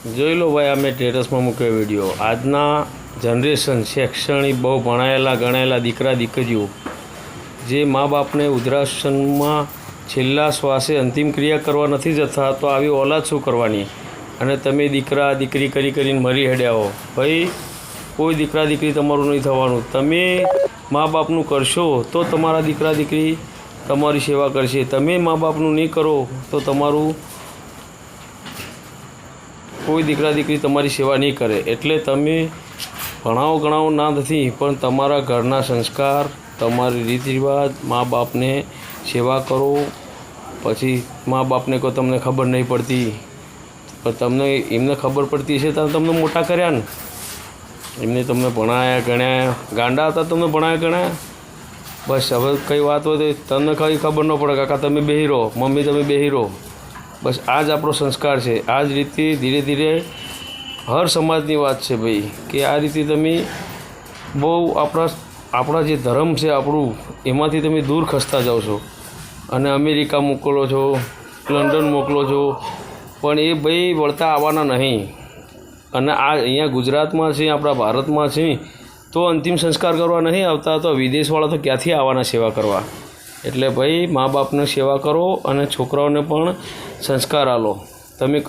જોઈ લો ભાઈ, અમે સ્ટેટસમાં મૂક્યો વિડીયો. આજના જનરેશન શૈક્ષણિક બહુ ભણાયેલા ગણાયેલા દીકરા દીકરીઓ જે મા બાપને વૃદ્ધાશ્રમમાં છેલ્લા શ્વાસે અંતિમ ક્રિયા કરવા નથી જતા, તો આવી ઓલાદ શું કરવાની? અને તમે દીકરા દીકરી કરીને મરી હેડ્યા હો. ભાઈ, કોઈ દીકરા દીકરી તમારું નહીં થવાનું. તમે મા બાપનું કરશો તો તમારા દીકરા દીકરી તમારી સેવા કરશે. તમે મા બાપનું નહીં કરો તો તમારું કોઈ દીકરા દીકરી તમારી સેવા નહીં કરે. એટલે તમે ભણાવો ગણાવો ના નથી, પણ તમારા ઘરના સંસ્કાર, તમારી રીત રિવાજ, મા બાપને સેવા કરો. પછી મા બાપને કહો તમને ખબર નહીં પડતી, પણ એમને ખબર પડતી હશે તો તમને મોટા કર્યા ને. એમને તમને ભણાયા ગણ્યા, ગાંડા હતા તમને ભણાયા ગણ્યા. બસ હવે કંઈ વાત હોય તો તમને કંઈ ખબર ન પડે, કાકા તમે બેહી રહો, મમ્મી તમે બેહી રહો. બસ આ જ આપણો સંસ્કાર છે. આ જ રીતે ધીરે ધીરે હર સમાજની વાત છે ભાઈ, કે આ રીતે તમે બહુ આપણા જે ધર્મ છે આપણું, એમાંથી તમે દૂર ખસતા જાઓ છો. અને અમેરિકા મોકલો છો, લંડન મોકલો છો, પણ એ ભાઈ વળતા આવવાના નહીં. અને આ અહીંયા ગુજરાતમાં છે, આપણા ભારતમાં છે, તો અંતિમ સંસ્કાર કરવા નહીં આવતા, તો વિદેશવાળા તો ક્યાંથી આવવાના સેવા કરવા? એટલે ભાઈ, મા બાપને સેવા કરો અને છોકરાઓને પણ સંસ્કાર આપો. તમે